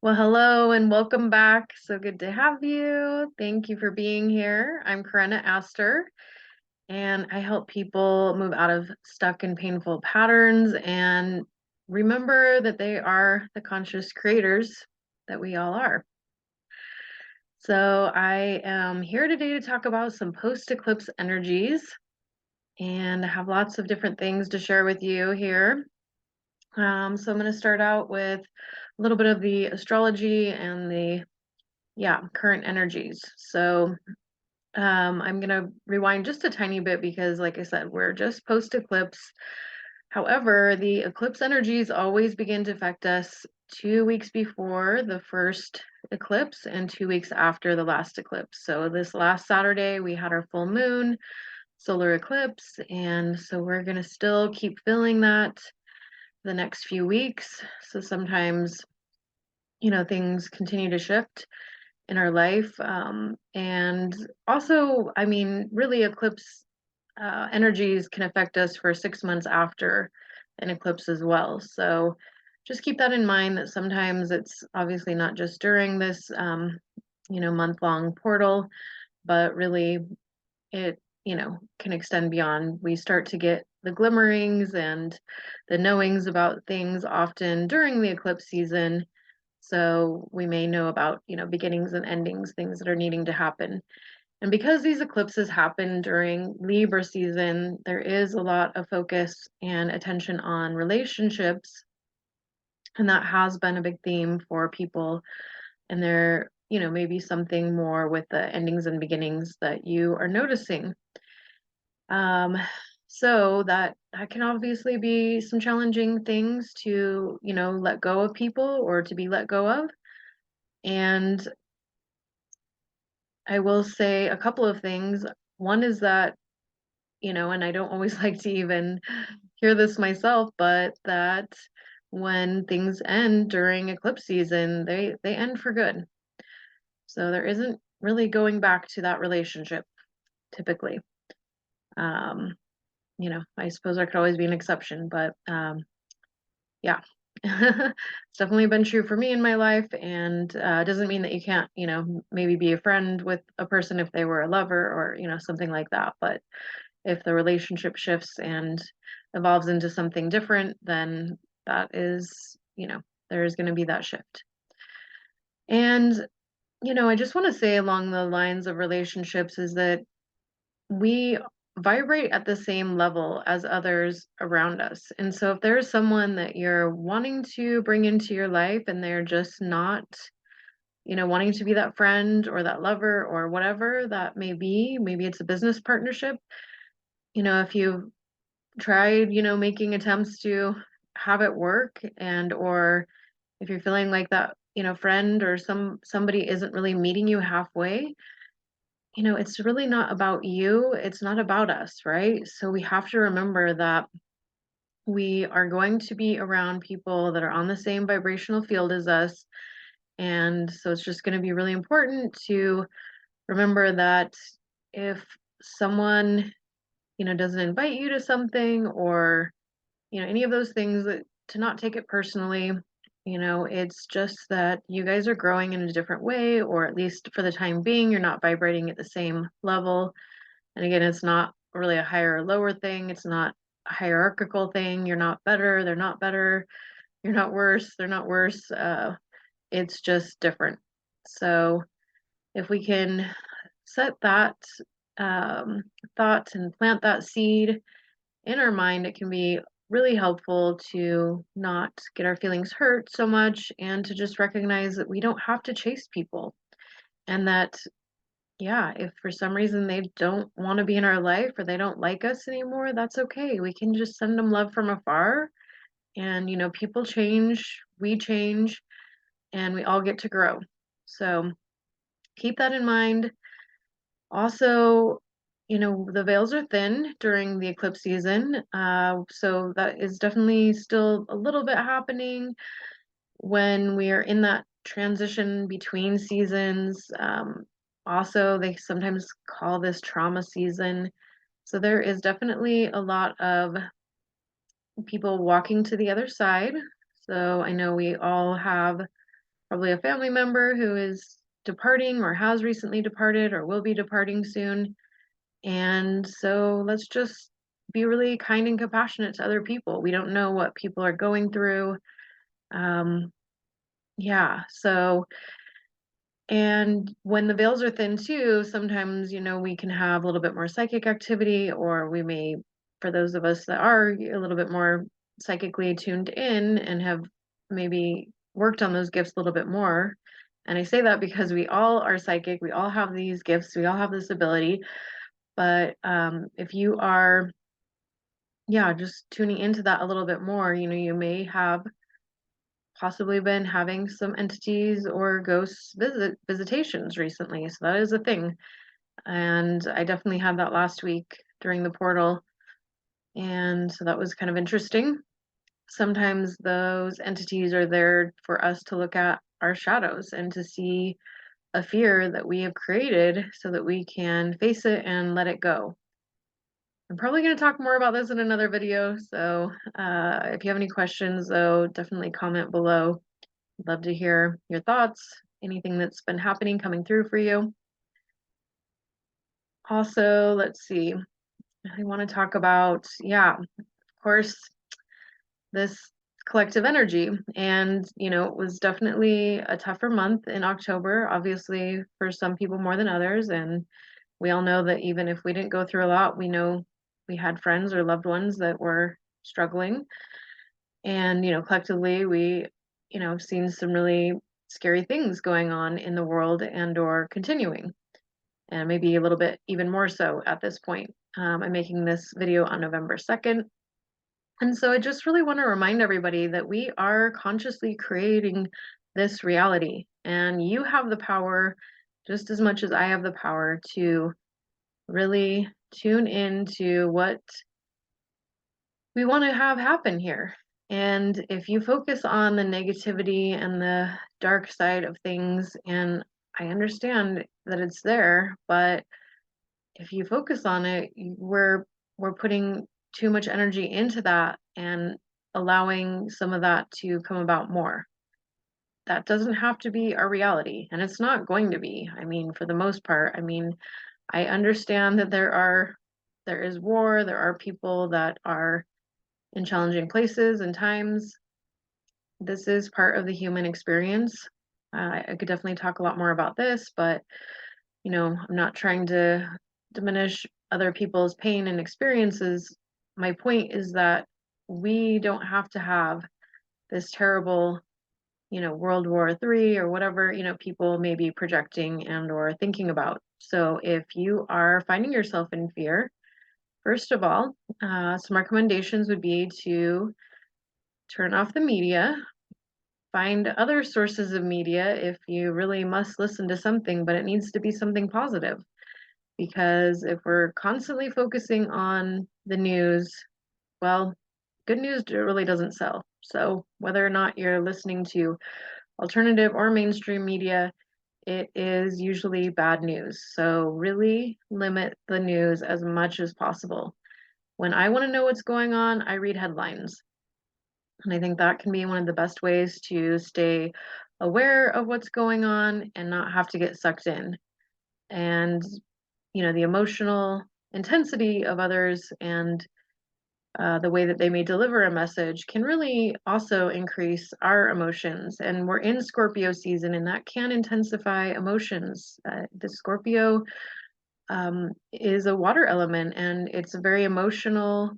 Well, hello and welcome back. So good to have you. Thank you for being here. I'm Corinna Astor, and I help people move out of stuck and painful patterns and remember that they are the conscious creators that we all are. So I am here today to talk about some post-eclipse energies, and I have lots of different things to share with you here. So I'm going to start out with a little bit of the astrology and the current energies. So I'm gonna rewind just a tiny bit because, like I said, we're just post eclipse. However, the eclipse energies always begin to affect us 2 weeks before the first eclipse and 2 weeks after the last eclipse. So this last Saturday we had our full moon solar eclipse, and so we're gonna still keep feeling that the next few weeks. So sometimes, things continue to shift in our life. And also, I mean, really, eclipse energies can affect us for 6 months after an eclipse as well. So just keep that in mind that sometimes it's obviously not just during this, month-long portal, but really it, can extend beyond. We start to get the glimmerings and the knowings about things often during the eclipse season, so we may know about, beginnings and endings, things that are needing to happen. And because these eclipses happen during Libra season, there is a lot of focus and attention on relationships. And that has been a big theme for people. And there, maybe something more with the endings and beginnings that you are noticing. Um, so that can obviously be some challenging things to, let go of people or to be let go of. And I will say a couple of things. One is that, and I don't always like to even hear this myself, but that when things end during eclipse season, they end for good. So there isn't really going back to that relationship typically. Um, I suppose there could always be an exception, but yeah. It's definitely been true for me in my life, and it doesn't mean that you can't, maybe be a friend with a person if they were a lover or, something like that. But if the relationship shifts and evolves into something different, then that is, there's going to be that shift. And, I just want to say along the lines of relationships is that we vibrate at the same level as others around us. And so if there's someone that you're wanting to bring into your life and they're just not, wanting to be that friend or that lover or whatever that may be, maybe it's a business partnership, if you've tried, making attempts to have it work, and or if you're feeling like that, friend or somebody isn't really meeting you halfway, it's really not about you. It's not about us, right? So we have to remember that we are going to be around people that are on the same vibrational field as us. And so it's just going to be really important to remember that if someone, doesn't invite you to something or, any of those things, that to not take it personally. It's just that you guys are growing in a different way, or at least for the time being, you're not vibrating at the same level. And again, it's not really a higher or lower thing. It's not a hierarchical thing. You're not better. They're not better. You're not worse. They're not worse. It's just different. So if we can set that um, thought and plant that seed in our mind, it can be really helpful to not get our feelings hurt so much and to just recognize that we don't have to chase people, and that, yeah, if for some reason they don't want to be in our life or they don't like us anymore, that's okay. We can just send them love from afar. And, people change, we change, and we all get to grow. So keep that in mind. Also, the veils are thin during the eclipse season. So that is definitely still a little bit happening when we are in that transition between seasons. Also, they sometimes call this trauma season. So there is definitely a lot of people walking to the other side. So I know we all have probably a family member who is departing or has recently departed or will be departing soon. And so let's just be really kind and compassionate to other people. We don't know what people are going through. Um, yeah, so and when the veils are thin too, sometimes, we can have a little bit more psychic activity, or we may, for those of us that are a little bit more psychically tuned in and have maybe worked on those gifts a little bit more. And I say that because we all are psychic, we all have these gifts, we all have this ability. But if you are, yeah, just tuning into that a little bit more, you may have possibly been having some entities or ghosts visitations recently. So that is a thing. And I definitely had that last week during the portal. And so that was kind of interesting. Sometimes those entities are there for us to look at our shadows and to see a fear that we have created so that we can face it and let it go. I'm probably going to talk more about this in another video. So if you have any questions, though, definitely comment below. I'd love to hear your thoughts, anything that's been happening, coming through for you. Also, let's see. I want to talk about, yeah, of course, this collective energy. And, it was definitely a tougher month in October, obviously, for some people more than others. And we all know that even if we didn't go through a lot, we know we had friends or loved ones that were struggling. And, collectively, we, have seen some really scary things going on in the world and or continuing, and maybe a little bit even more so at this point. I'm making this video on November 2nd. And so I just really want to remind everybody that we are consciously creating this reality, and you have the power just as much as I have the power to really tune into what we want to have happen here. And if you focus on the negativity and the dark side of things, and I understand that it's there, but if you focus on it, we're putting too much energy into that and allowing some of that to come about more. That doesn't have to be our reality, and it's not going to be. I mean, for the most part, I understand that there is war, there are people that are in challenging places and times. This is part of the human experience. I could definitely talk a lot more about this, but I'm not trying to diminish other people's pain and experiences. My point is that we don't have to have this terrible, World War III or whatever, people may be projecting and or thinking about. So if you are finding yourself in fear, first of all, some recommendations would be to turn off the media, find other sources of media if you really must listen to something, but it needs to be something positive. Because if we're constantly focusing on the news, well, good news really doesn't sell. So whether or not you're listening to alternative or mainstream media, it is usually bad news. So really limit the news as much as possible. When I want to know what's going on, I read headlines. And I think that can be one of the best ways to stay aware of what's going on and not have to get sucked in. And, the emotional intensity of others and the way that they may deliver a message can really also increase our emotions. And we're in Scorpio season, and that can intensify emotions. The Scorpio is a water element, and it's a very emotional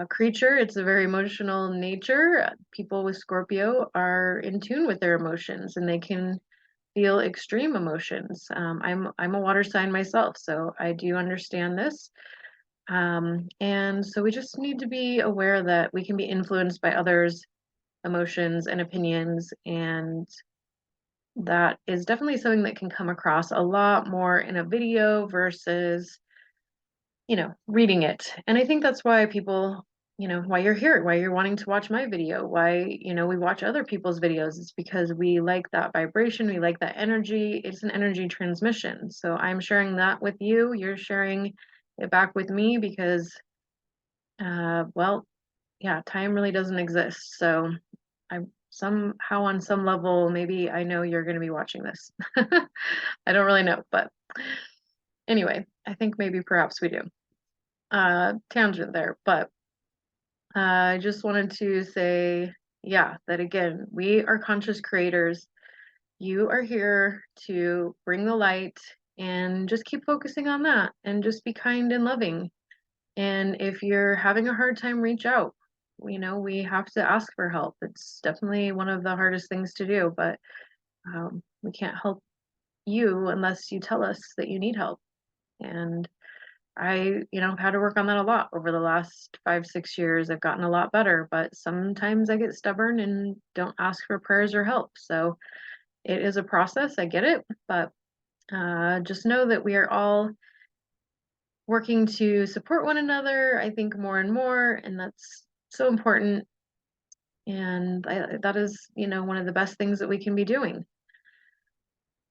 creature. It's a very emotional nature. People with Scorpio are in tune with their emotions, and they can feel extreme emotions. I'm a water sign myself, so I do understand this. And so we just need to be aware that we can be influenced by others' emotions and opinions, and that is definitely something that can come across a lot more in a video versus reading it. And I think that's why people, why you're here, why you're wanting to watch my video, why, we watch other people's videos. It's because we like that vibration, we like that energy. It's an energy transmission. So I'm sharing that with you. You're sharing it back with me because, well, yeah, time really doesn't exist. So somehow on some level, maybe I know you're going to be watching this. I don't really know, but anyway, I think maybe perhaps we do. Tangent there, but I just wanted to say, yeah, that again, we are conscious creators. You are here to bring the light and just keep focusing on that and just be kind and loving. And if you're having a hard time, reach out. We have to ask for help. It's definitely one of the hardest things to do, but we can't help you unless you tell us that you need help. And I've had to work on that a lot over the last 5, 6 years. I've gotten a lot better, but sometimes I get stubborn and don't ask for prayers or help. So it is a process. I get it, but just know that we are all working to support one another, I think more and more, and that's so important. And that is, one of the best things that we can be doing.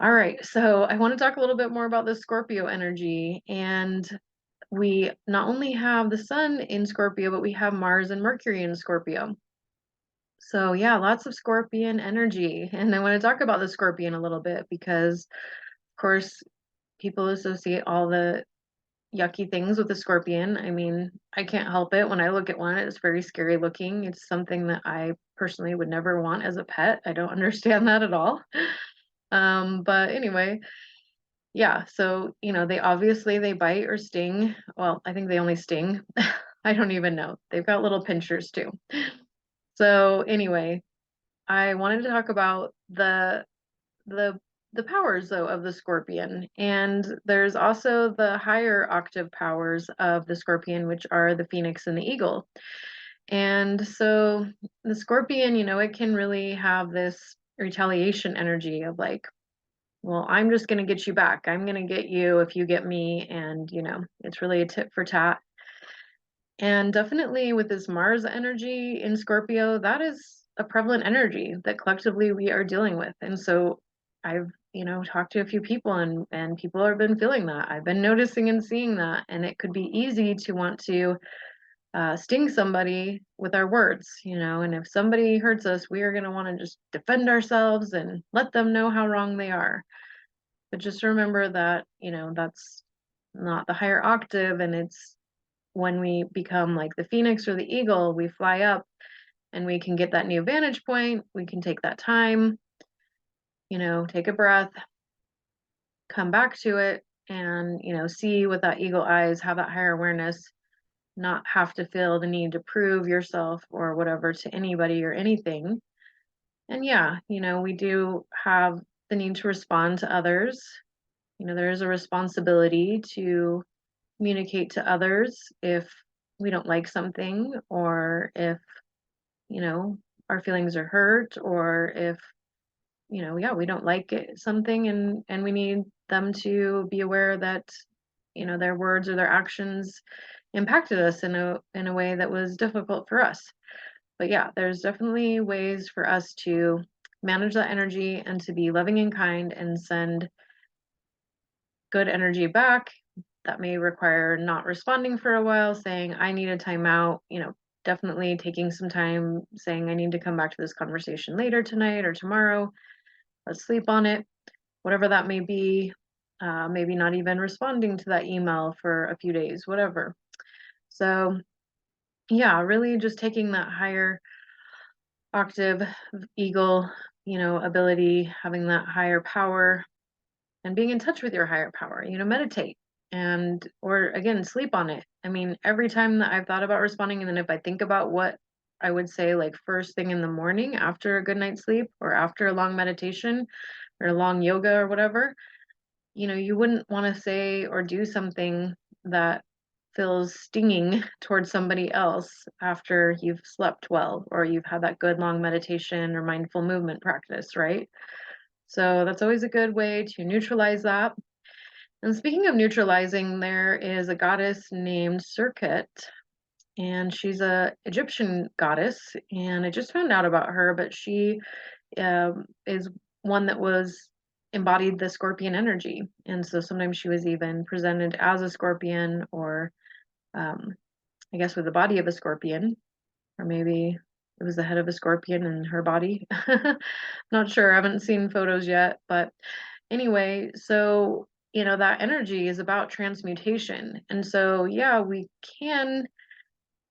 All right, so I want to talk a little bit more about the Scorpio energy. And we not only have the sun in Scorpio, but we have Mars and Mercury in Scorpio. So, yeah, lots of Scorpion energy. And I want to talk about the Scorpion a little bit because, of course, people associate all the yucky things with the scorpion. I mean, I can't help it. When I look at one, it's very scary looking. It's something that I personally would never want as a pet. I don't understand that at all. But anyway, yeah, so they bite or sting. Well, I think they only sting. I don't even know. They've got little pinchers too. So anyway, I wanted to talk about the the powers though of the scorpion, and there's also the higher octave powers of the scorpion, which are the phoenix and the eagle. And so the scorpion, it can really have this retaliation energy of like, well, I'm just going to get you back, I'm going to get you if you get me. And it's really a tit for tat. And definitely with this Mars energy in Scorpio, that is a prevalent energy that collectively we are dealing with. And so I've, talked to a few people, and people have been feeling that. I've been noticing and seeing that. And it could be easy to want to sting somebody with our words, and if somebody hurts us, we are going to want to just defend ourselves and let them know how wrong they are. But just remember that, that's not the higher octave, and it's when we become like the phoenix or the eagle, we fly up and we can get that new vantage point. We can take that time, take a breath, come back to it, and, see with that eagle eyes, have that higher awareness, not have to feel the need to prove yourself or whatever to anybody or anything. And yeah, we do have the need to respond to others. There is a responsibility to communicate to others if we don't like something, or if our feelings are hurt, or if yeah, we don't like something, and we need them to be aware that their words or their actions impacted us in a way that was difficult for us. But yeah, there's definitely ways for us to manage that energy and to be loving and kind and send good energy back. That may require not responding for a while, saying, I need a timeout, definitely taking some time, saying, I need to come back to this conversation later tonight or tomorrow. Let's sleep on it, whatever that may be. Maybe not even responding to that email for a few days, whatever. So, yeah, really just taking that higher octave eagle, ability, having that higher power and being in touch with your higher power, meditate and, or again, sleep on it. I mean, every time that I've thought about responding, and then if I think about what I would say, like first thing in the morning after a good night's sleep or after a long meditation or a long yoga or whatever, you wouldn't want to say or do something that feels stinging towards somebody else after you've slept well or you've had that good long meditation or mindful movement practice, right? So that's always a good way to neutralize that. And speaking of neutralizing, there is a goddess named Serket, and she's a Egyptian goddess. And I just found out about her, but she is one that was embodied the scorpion energy. And so sometimes she was even presented as a scorpion, or I guess with the body of a scorpion, or maybe it was the head of a scorpion in her body. Not sure, I haven't seen photos yet, but anyway, so that energy is about transmutation. And so yeah, we can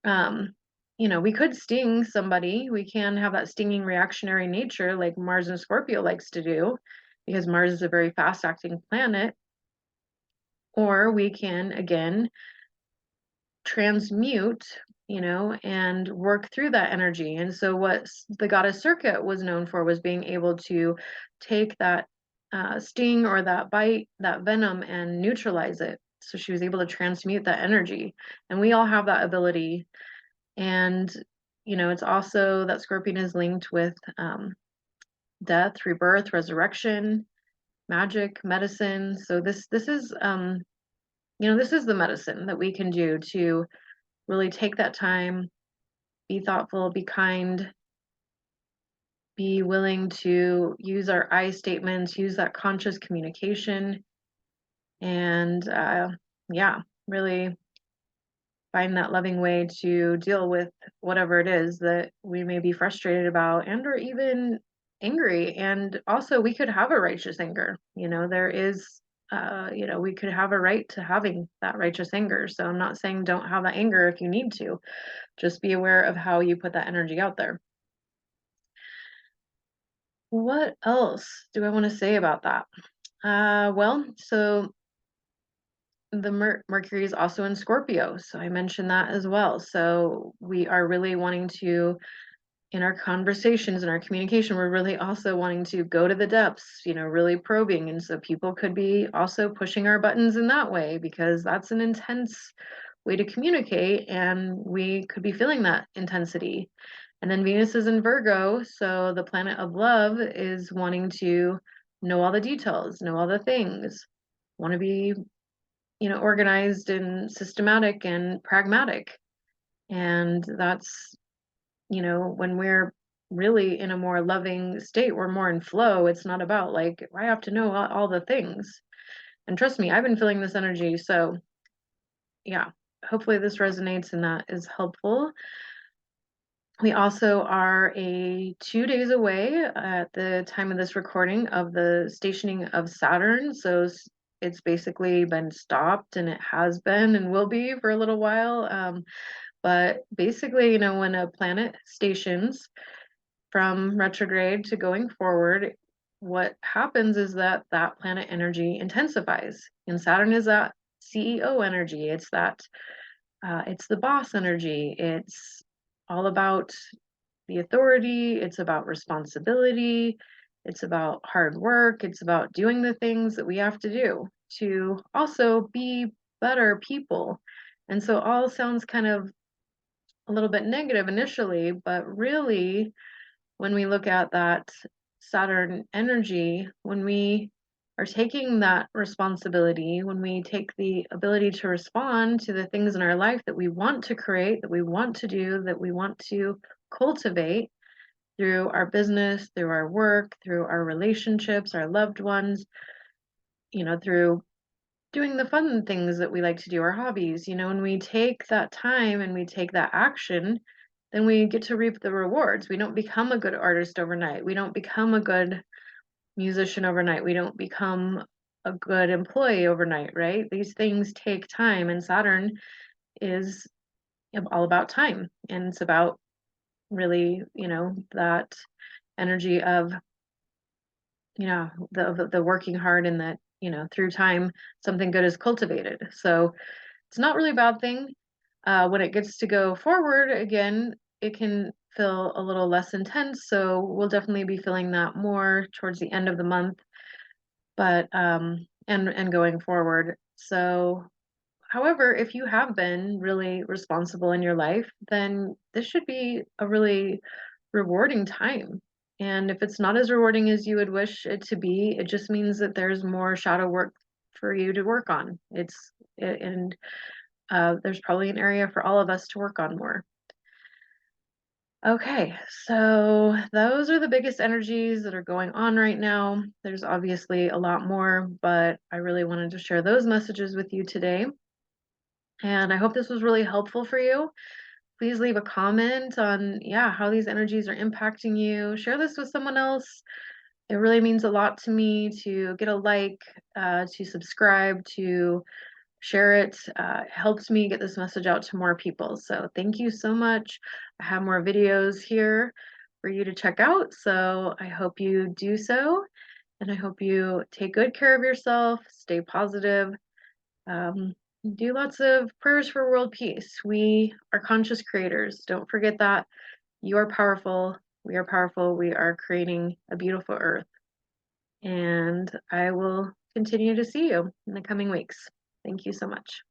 um we could sting somebody. We can have that stinging reactionary nature like Mars and Scorpio likes to do, because Mars is a very fast acting planet. Or we can again transmute, and work through that energy. And so what the goddess Circuit was known for was being able to take that sting or that bite, that venom, and neutralize it. So she was able to transmute that energy. And we all have that ability. And, it's also that Scorpion is linked with death, rebirth, resurrection, magic, medicine. So this is this is the medicine that we can do to really take that time, be thoughtful, be kind, be willing to use our I statements, use that conscious communication, and yeah, really find that loving way to deal with whatever it is that we may be frustrated about and or even angry. And also we could have a righteous anger. There is we could have a right to having that righteous anger. So I'm not saying don't have that anger if you need to. Just be aware of how you put that energy out there. What else do I want to say about that? Well, so the Mercury is also in Scorpio, so I mentioned that as well. So we are really wanting to, in our conversations and our communication, we're really also wanting to go to the depths, really probing. And so people could be also pushing our buttons in that way, because that's an intense way to communicate, and we could be feeling that intensity. And then Venus is in Virgo, so the planet of love is wanting to know all the details, know all the things, want to be, organized and systematic and pragmatic. And that's, when we're really in a more loving state, we're more in flow. It's not about like, I have to know all the things. And trust me, I've been feeling this energy. So yeah, hopefully this resonates and that is helpful. We also are 2 days away at the time of this recording of the stationing of Saturn. So it's basically been stopped, and it has been and will be for a little while. But basically, when a planet stations from retrograde to going forward, what happens is that planet energy intensifies. And Saturn is that CEO energy. It's the boss energy. It's all about the authority. It's about responsibility. It's about hard work. It's about doing the things that we have to do to also be better people. And so all sounds kind of a little bit negative initially, but really, when we look at that Saturn energy, when we are taking that responsibility, when we take the ability to respond to the things in our life that we want to create, that we want to do, that we want to cultivate through our business, through our work, through our relationships, our loved ones, through doing the fun things that we like to do, our hobbies, when we take that time and we take that action, then we get to reap the rewards. We don't become a good artist overnight. We don't become a good musician overnight. We don't become a good employee overnight, right? These things take time, and Saturn is all about time. And it's about really, that energy of, the working hard, and that, through time, something good is cultivated. So it's not really a bad thing. When it gets to go forward again, it can feel a little less intense. So we'll definitely be feeling that more towards the end of the month, but and going forward. So, however, if you have been really responsible in your life, then this should be a really rewarding time. And if it's not as rewarding as you would wish it to be, it just means that there's more shadow work for you to work on. And there's probably an area for all of us to work on more. Okay, so those are the biggest energies that are going on right now. There's obviously a lot more, but I really wanted to share those messages with you today. And I hope this was really helpful for you. please leave a comment on, yeah, how these energies are impacting you. Share this with someone else. It really means a lot to me to get a like, to subscribe, to share it. Helps me get this message out to more people. So thank you so much. I have more videos here for you to check out. So I hope you do so. And I hope you take good care of yourself, stay positive, um, do lots of prayers for world peace. We are conscious creators. Don't forget that. You are powerful. We are powerful. We are creating a beautiful earth. And I will continue to see you in the coming weeks. Thank you so much.